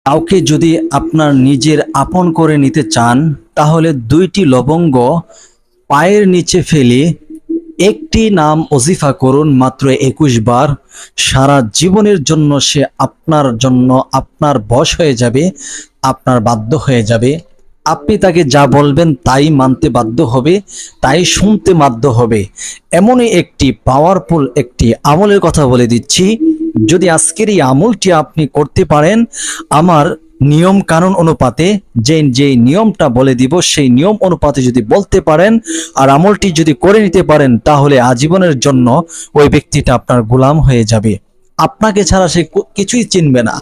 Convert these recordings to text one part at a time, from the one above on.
কাউকে যদি আপনার নিজের আপন করে নিতে চান, তাহলে 2টি লবঙ্গ পায়ের নিচে ফেলে একটি নাম ওজিফা করুন মাত্র 21 বার। সারা জীবনের জন্য সে আপনার বশ হয়ে যাবে, আপনার বাধ্য হয়ে যাবে। আপনি তাকে যা বলবেন তাই মানতে বাধ্য হবে, তাই শুনতে বাধ্য হবে। এমনই একটি পাওয়ারফুল একটি আমলের কথা বলে দিচ্ছি। যদি আজকের এই আমলটি আপনি করতে পারেন, আমার নিয়ম কানুন অনুপাতে যে নিয়মটা বলে দিব সেই নিয়ম অনুপাতে যদি বলতে পারেন আর আমলটি যদি করে নিতে পারেন, তাহলে আজীবনের জন্য ওই ব্যক্তিটা আপনার গোলাম হয়ে যাবে। আপনাকে ছাড়া সে কিছুই চিনবে না,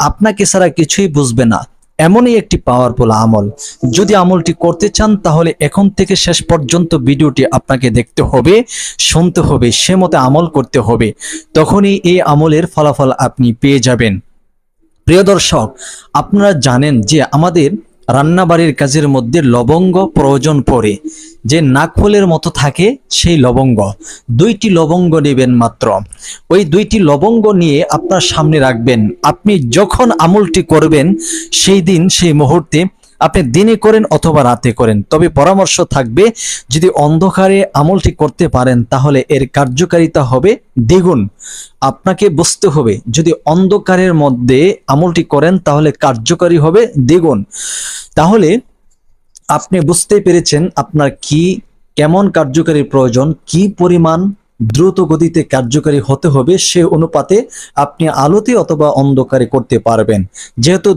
আপনাকে ছাড়া কিছুই বুঝবে না। এমনই একটি পাওয়ারফুল আমল। যদি আমলটি করতে চান, তাহলে এখন থেকে শেষ পর্যন্ত ভিডিওটি আপনাকে দেখতে হবে, শুনতে হবে, সে মতে আমল করতে হবে। তখনই এই আমলের ফলাফল আপনি পেয়ে যাবেন। প্রিয় দর্শক, আপনারা জানেন যে আমাদের রান্নাবাড়ির কাজের মধ্যে লবঙ্গ প্রয়োজন পড়ে, যে নাকফুলের মতো থাকে সেই লবঙ্গ। 2টি লবঙ্গ নেবেন মাত্র। ওই 2টি লবঙ্গ নিয়ে আপনার সামনে রাখবেন। আপনি যখন আমলটি করবেন সেই দিন সেই মুহূর্তে, আপনি দিনে করেন অথবা রাতে করেন, তবে পরামর্শ থাকবে যদি অন্ধকারে আমলটি করতে পারেন তাহলে এর কার্যকারিতা হবে দ্বিগুণ। আপনাকে বুঝতে হবে, যদি অন্ধকারের মধ্যে আমলটি করেন তাহলে কার্যকারী হবে দ্বিগুণ। তাহলে আপনি বুঝতে পেরেছেন আপনার কেমন কার্যকারী প্রয়োজন, কি পরিমাণ দ্রুত গতিতে কার্যকারী হতে হবে, সে অনুপাতে আপনি আলোতে অথবা অন্ধকারে করতে পারবেন। যেহেতু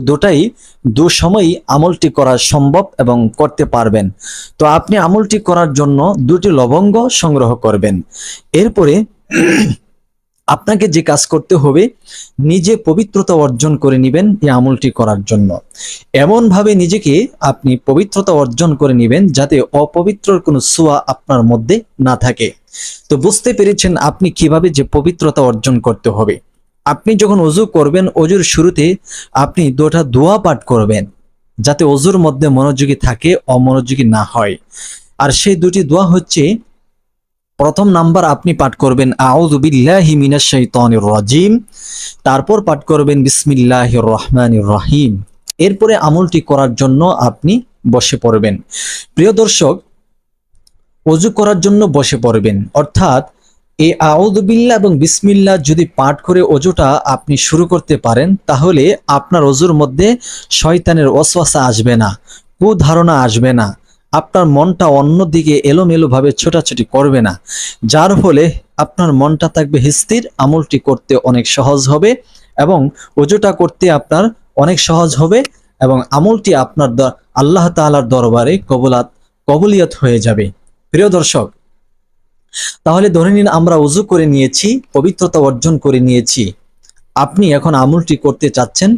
দু সময়ই আমলটি করা সম্ভব এবং করতে পারবেন। তো আপনি আমলটি করার জন্য 2টি লবঙ্গ সংগ্রহ করবেন। এরপরে আপনাকে যে কাজ করতে হবে, নিজে পবিত্রতা অর্জন করে নেবেন এই আমলটি করার জন্য। এমন ভাবে নিজেকে আপনি পবিত্রতা অর্জন করে নেবেন যাতে অপবিত্রর কোনো ছোঁয়া আপনার মধ্যে না থাকে। তো বুঝতে পেরেছেন আপনি কিভাবে যে পবিত্রতা অর্জন করতে হবে। আপনি যখন ওযু করবেন, ওযুর শুরুতে আপনি 2টা দোয়া পাঠ করবেন যাতে ওযুর মধ্যে মনোযোগী থাকে, অমনোযোগী না হয়। আর সেই 2টি দোয়া হচ্ছে, প্রথম নাম্বার আপনি পাঠ করবেন আউযু বিল্লাহি মিনাশ শাইতানির রাজিম, তারপর পাঠ করবেন বিসমিল্লাহির রহমানির রহিম। এরপরে আমলটি করার জন্য আপনি বসে পড়বেন। প্রিয় দর্শক, ওযু করার জন্য বসে পড়বেন, অর্থাৎ এই আউযু বিল্লাহ এবং বিসমিল্লাহ যদি পাঠ করে ওযুটা আপনি শুরু করতে পারেন, তাহলে আপনার ওযুর মধ্যে শয়তানের ওয়াসওয়াসা আসবে না, কুধারণা আসবে না, আপনার মনটা অন্যদিকে এলোমেলো ভাবে ছোটাছুটি করবে না, যার ফলে আপনার মনটা থাকবে স্থির। আমলটি করতে অনেক সহজ হবে এবং ওযুটা করতে আপনার অনেক সহজ হবে এবং আমলটি আপনার আল্লাহ তাআলার দরবারে কবুলিয়ত হয়ে যাবে। প্রিয় দর্শক, তাহলে ধরে নিন আমরা ওযু করে নিয়েছি, পবিত্রতা অর্জন করে নিয়েছি। আপনি এখন আমলটি করতে চাচ্ছেন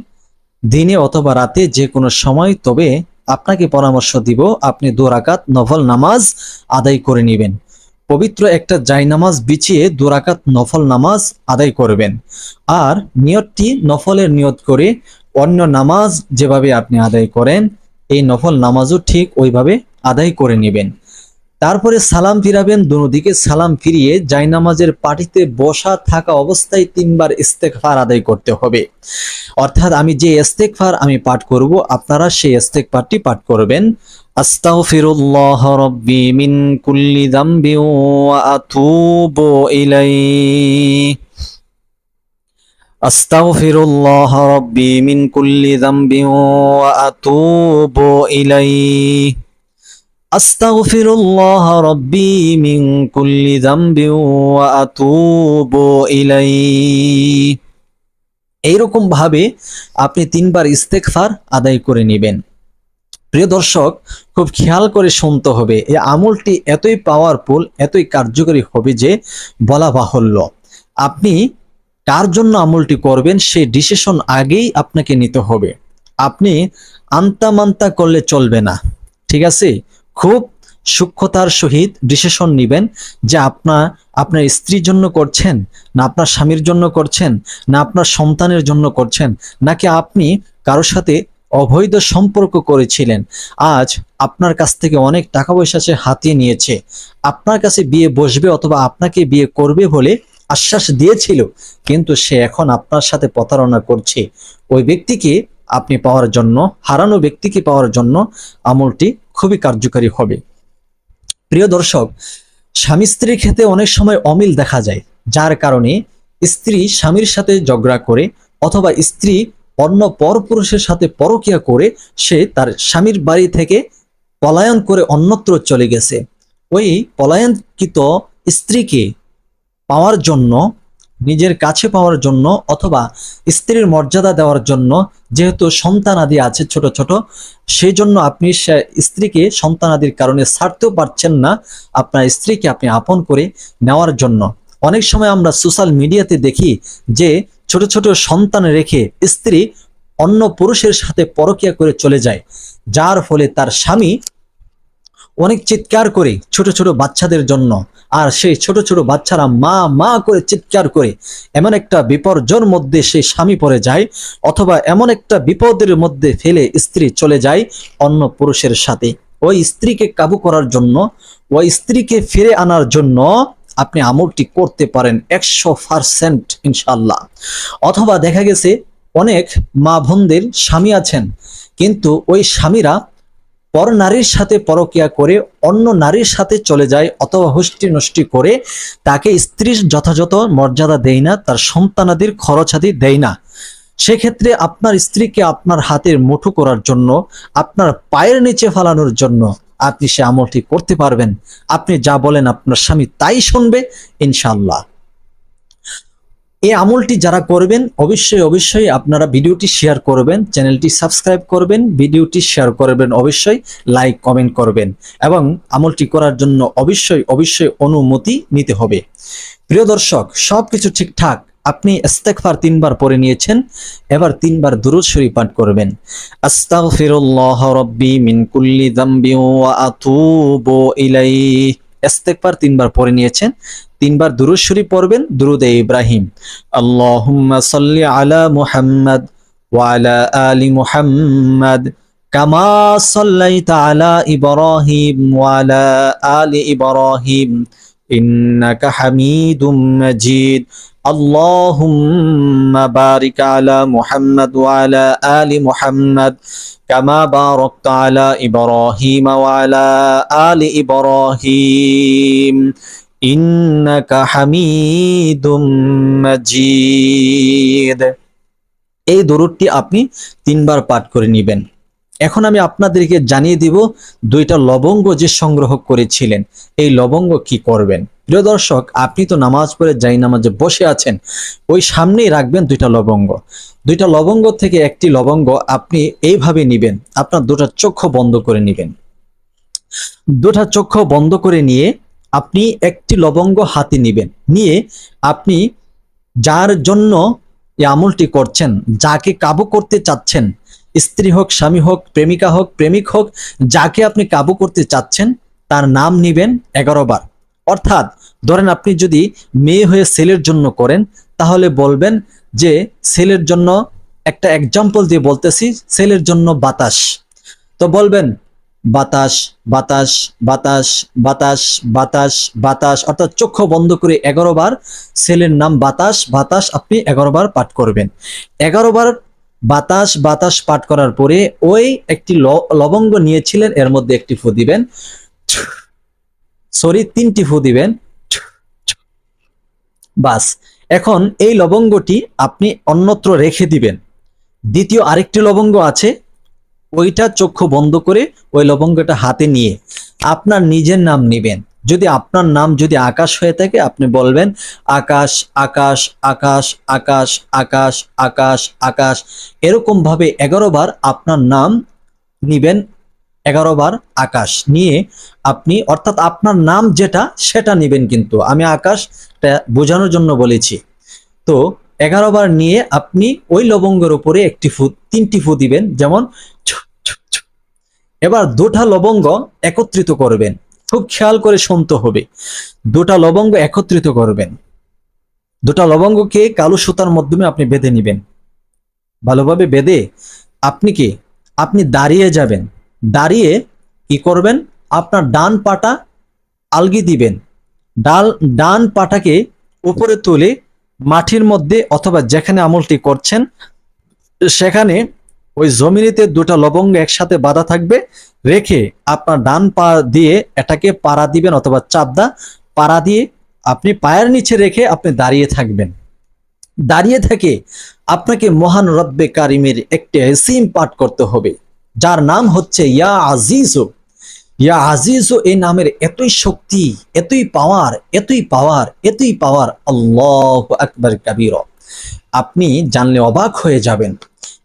দিনে অথবা রাতে, যে কোনো সময়। তবে আপনাকে পরামর্শ দিব আপনি 2 রাকাত নফল নামাজ আদায় করে নেবেন। পবিত্র একটা জায়নামাজ বিছিয়ে 2 রাকাত নফল নামাজ আদায় করবেন। আর নিয়তটি নফলের নিয়ত করে অন্য নামাজ যেভাবে আপনি আদায় করেন এই নফল নামাজও ঠিক ওইভাবে আদায় করে নেবেন। তারপরে সালাম ফিরাবেন, দুদিকে সালাম ফিরিয়ে জায়নামাজের পাটিতে বসা থাকা অবস্থায় 3 বার ইস্তেগফার আদায় করতে হবে। অর্থাৎ আমি যে ইস্তেগফার আমি পাঠ করব, আপনারা সেই ইস্তেগফারটি পাঠ করবেন। আস্তাগফিরুল্লাহ রাব্বি মিন কুল্লি যামবি ওয়া আতুবু ইলাইহি। আস্তাগফিরুল্লাহ রাব্বি মিন কুল্লি যামবি ওয়া আতুবু ইলাইহি। আস্তাগফিরুল্লাহ রাব্বি মিন কুল্লি যামবি ওয়া আতুবু ইলাইহি। এইরকম ভাবে আপনি 3 বার ইস্তেগফার আদায় করে নেবেন। প্রিয় দর্শক, খুব খেয়াল করে শুনতে হবে। এই আমলটি এতই পাওয়ারফুল, এতই কার্যকরী হবে যে বলা বাহুল্য। আপনি কার জন্য আমলটি করবেন সেই ডিসিশন আগেই আপনাকে নিতে হবে। আপনি আন্তা মান্তা করলে চলবে না, ঠিক আছে? খুব সূক্ষ্মতার সহিত ডিসিশন নেবেন যে আপনার স্ত্রীর জন্য করছেন, না আপনার স্বামীর জন্য করছেন, না আপনার সন্তানের জন্য করছেন, নাকি আপনি কারোর সাথে অবৈধ সম্পর্ক করেছিলেন, আজ আপনার কাছ থেকে অনেক টাকা পয়সা সে হাতিয়ে নিয়েছে, আপনার কাছে বিয়ে বসবে অথবা আপনাকে বিয়ে করবে বলে আশ্বাস দিয়েছিল, কিন্তু সে এখন আপনার সাথে প্রতারণা করছে। ওই ব্যক্তিকে আপনি পাওয়ার জন্য, হারানো ব্যক্তিকে পাওয়ার জন্য আমলটি খুবই কার্যকারী হবে। প্রিয় দর্শক, স্বামী স্ত্রীর ক্ষেত্রে অনেক সময় অমিল দেখা যায়, যার কারণে স্ত্রী স্বামীর সাথে ঝগড়া করে অথবা স্ত্রী অন্য পরপুরুষের সাথে পরকীয়া করে সে তার স্বামীর বাড়ি থেকে পলায়ন করে অন্যত্র চলে গেছে। ওই পলায়নকৃত স্ত্রীকে পাওয়ার জন্য, নিজের কাছে পাওয়ার জন্য অথবা স্ত্রীর মর্যাদা দেওয়ার জন্য, যেহেতু সন্তানাদি আছে ছোট ছোট, সেই জন্য আপনি স্ত্রীকে সন্তানাদির কারণে ছাড়তেও পারছেন না, আপনার স্ত্রীকে আপনি আপন করে নেওয়ার জন্য। অনেক সময় আমরা সোশ্যাল মিডিয়াতে দেখি যে ছোট ছোট সন্তান রেখে স্ত্রী অন্য পুরুষের সাথে পরকীয়া করে চলে যায়, যার ফলে তার স্বামী অনেক চিৎকার করে ছোট ছোট বাচ্চাদের জন্য, আর সেই ছোট ছোট বাচ্চারা মা মা করে চিৎকার করে এমন একটা বিপর্যয়ের মধ্যে সেই স্বামী পড়ে যায়, অথবা এমন একটা বিপদের মধ্যে ফেলে স্ত্রী চলে যায় অন্য পুরুষের সাথে। ওই স্ত্রীকে কাবু করার জন্য, ওই স্ত্রীকে ফিরে আনার জন্য আপনি আমলটি করতে পারেন 100% ইনশাআল্লাহ। অথবা দেখা গেছে অনেক মা বোনদের স্বামী আছেন, কিন্তু ওই স্বামীরা পর নারীর সাথে পরকীয়া করে অন্য নারীর সাথে চলে যায় অথবা হুষ্টি নষ্টি করে তাকে স্ত্রীর যথাযথ মর্যাদা দেয় না, তার সন্তানাদির খরচাদি দেয় না। সেক্ষেত্রে আপনার স্ত্রীকে আপনার হাতের মুঠো করার জন্য, আপনার পায়ের নিচে ফালানোর জন্য আপনি সে আমলটি করতে পারবেন। আপনি যা বলেন আপনার স্বামী তাই শুনবে ইনশাআল্লাহ। এই আমলটি যারা করবেন অবশ্যই অবশ্যই আপনারা ভিডিওটি শেয়ার করবেন, চ্যানেলটি সাবস্ক্রাইব করবেন, ভিডিওটি শেয়ার করবেন, অবশ্যই লাইক কমেন্ট করবেন, এবং আমলটি করার জন্য অবশ্যই অবশ্যই অনুমতি নিতে হবে। প্রিয় দর্শক, সবকিছু ঠিকঠাক, আপনি ইস্তেগফার 3 বার পড়ে নিয়েছেন, এবার 3 বার দুরূদ শরীফ পাঠ করবেন। আস্তাগফিরুল্লাহ রাব্বি মিন কুল্লি যামবি ওয়া আতুবু ইলাইহি। ইস্তেগফার 3 বার পড়ে নিয়েছেন, 3 বার দুরূদ শরীফ পড়বেন, দুরূদে ইব্রাহিম। আল্লাহুম্মা সাল্লি আলা মুহাম্মাদ ওয়া আলা আলি মুহাম্মাদ কামা সাল্লাইতা আলা ইব্রাহিম ওয়া আলা আলি ইব্রাহিম ইন্নাকা হামিদুম মাজিদ। আল্লাহুম্মা বারিক আলা মুহাম্মাদ ওয়া আলা আলি মুহাম্মাদ কামা বারাকতা আলা ইব্রাহিম ওয়া আলা আলি ইব্রাহিম ইন্নাকা হামিদুম মাজিদ। এই দরুদটি আপনি 3 বার পাঠ করে নেবেন। এখন আমি আপনাদেরকে জানিয়ে দিব 2টা লবঙ্গ যে সংগ্রহ করেছিলেন, এই লবঙ্গ কি করবেন। প্রিয় দর্শক, আপনি তো নামাজ পড়ে যাই নামাজে বসে আছেন, ওই সামনেই রাখবেন 2টা লবঙ্গ। 2টা লবঙ্গ থেকে একটি লবঙ্গ আপনি এইভাবে নেবেন, আপনার 2টা চক্ষু বন্ধ করে নেবেন। 2টা চক্ষু বন্ধ করে নিয়ে আপনি একটি লবঙ্গ হাতে নেবেন, নিয়ে আপনি যার জন্য এই আমলটি করছেন, যাকে কাবু করতে চাচ্ছেন, স্ত্রী হোক, স্বামী হোক, প্রেমিকা হোক, প্রেমিক হোক, যাকে আপনি কাবু করতে চাচ্ছেন তার নাম নিবেন 11 বার। অর্থাৎ ধরেন আপনি যদি মেয়ে হয়ে ছেলের জন্য করেন, তাহলে বলবেন যে ছেলের জন্য, একটা এক্সাম্পল দিয়ে বলতেছি, ছেলের জন্য বাতাস, তো বলবেন বাতাস বাতাস বাতাস বাতাস বাতাস বাতাস, অর্থাৎ চক্ষু বন্ধ করে 11 বার ছেলের নাম বাতাস বাতাস আপনি 11 বার পাঠ করবেন। 11 বার বাতাস বাতাস পাঠ করার পরে ওই একটি লবঙ্গ নিয়েছিলেন, এর মধ্যে একটি ফু দিবেন, সরি 3টি ফু দিবেন, বাস। এখন এই লবঙ্গটি আপনি অন্যত্র রেখে দিবেন। দ্বিতীয় আরেকটি লবঙ্গ আছে, ওইটা চক্ষু বন্ধ করে ওই লবঙ্গটা হাতে নিয়ে আপনার নিজের নাম নেবেন। যদি আপনার নাম যদি আকাশ হয়ে থাকে, আপনি বলবেন আকাশ আকাশ আকাশ আকাশ আকাশ আকাশ আকাশ, এরকম ভাবে 11 বার আপনার নাম নিবেন। 11 বার আকাশ নিয়ে আপনি, অর্থাৎ আপনার নাম যেটা সেটা নিবেন, কিন্তু আমি আকাশটা বোঝানোর জন্য বলেছি। তো 11 বার নিয়ে আপনি ওই লবঙ্গের উপরে একটি ফু, 3টি ফু দিবেন, যেমন। এবার 2টা লবঙ্গ একত্রিত করবেন, খুব খেয়াল করে শুনতে হবে। 2টা লবঙ্গ একত্রিত করবেন, 2টা লবঙ্গকে কালো সুতার মাধ্যমে আপনি বেঁধে নেবেন। ভালোভাবে বেঁধে আপনি দাঁড়িয়ে যাবেন। দাঁড়িয়ে কি করবেন, আপনার ডান পাটা আলগি দিবেন, ডান পাটাকে উপরে তুলে মাটির মধ্যে অথবা যেখানে আমলটি করছেন সেখানে ওই জমিনিতে দুটা লবঙ্গ একসাথে বাঁধা থাকবে, রেখে আপনার ডান পা দিয়ে এটাকে পাড়া দিবেন অথবা চাপদা পাড়া দিয়ে আপনি পায়ের নিচে রেখে আপনি দাঁড়িয়ে থাকবেন। দাঁড়িয়ে থেকে আপনাকে মহান রব্বে কারিমের একটি ইসিম পাঠ করতে হবে, যার নাম হচ্ছে ইয়া আজিজু। ইয়া আজিজু এই নামের এতই শক্তি, এতই পাওয়ার, এতই পাওয়ার, এতই পাওয়ার, আল্লাহু আকবার কাবীরা, আপনি জানলে অবাক হয়ে যাবেন।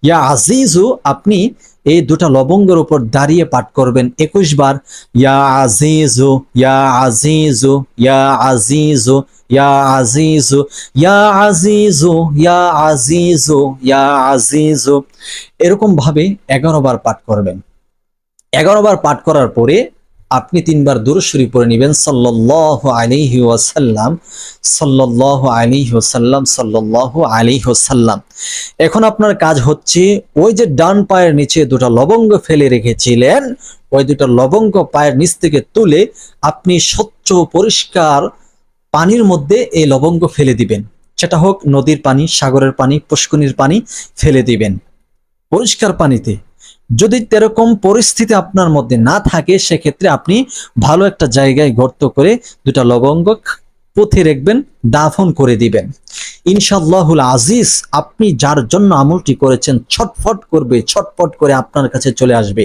ইয়া আজিজু আপনি এই দুটা লবঙ্গের উপর দাঁড়িয়ে পাঠ করবেন 21 বার। ইয়া আজিজু, ইয়া আজিজু, ইয়া আজিজু, ইয়া আজিজু, ইয়া আজিজু, ইয়া আজিজু, ইয়া আজিজু, এরকম ভাবে 11 বার পাঠ করবেন। 11 বার পাঠ করার পরে আপনি 3 বার দুরূদ শরীফ পড়ে নেবেন সাল্লাল্লাহু আলাইহি ওয়াসাল্লাম, সাল্লাল্লাহু আলাইহি ওয়াসাল্লাম, সাল্লাল্লাহু আলাইহি ওয়াসাল্লাম। এখন আপনার কাজ হচ্ছে ওই যে ডান পায়ের নিচে দুটো লবঙ্গ ফেলে রেখেছিলেন, ওই দুটো লবঙ্গ পায়ের নিচ থেকে তুলে আপনি স্বচ্ছ পরিষ্কার পানির মধ্যে এই লবঙ্গ ফেলে দিবেন। সেটা হোক নদীর পানি, সাগরের পানি, পুষ্করিণীর পানি, ফেলে দিবেন পরিষ্কার পানিতে। যদি এরকম পরিস্থিতি আপনার মধ্যে না থাকে, সেক্ষেত্রে আপনি ভালো একটা জায়গায় গর্ত করে দুটা লবঙ্গ পুঁতে রাখবেন, দাফন করে দিবেন। ইনশাআল্লাহুল আজিজ আপনি যার জন্য আমলটি করেছেন ছটফট করবে, ছটফট করে আপনার কাছে চলে আসবে,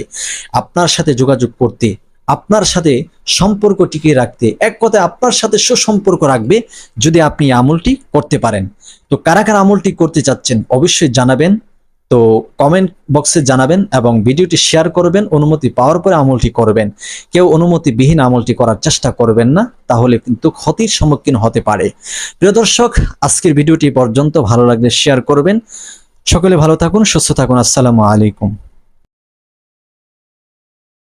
আপনার সাথে যোগাযোগ করতে, আপনার সাথে সম্পর্ক টিকিয়ে রাখতে, এক কথায় আপনার সাথে সুসম্পর্ক রাখবে যদি আপনি আমলটি করতে পারেন। তো কারা কারা আমলটি করতে চাচ্ছেন অবশ্যই জানাবেন, তো কমেন্ট বক্সে জানাবেন এবং ভিডিওটি শেয়ার করবেন। অনুমতি পাওয়ার পরে আমলটি করবেন। কেউ অনুমতিবিহীন আমলটি করার চেষ্টা করবেন না, তাহলে কিন্তু ক্ষতির সম্মুখীন হতে পারে। প্রিয় দর্শক, আজকের ভিডিওটি পর্যন্ত, ভালো লাগলে শেয়ার করবেন। সকলে ভালো থাকুন, সুস্থ থাকুন। আসসালামু আলাইকুম।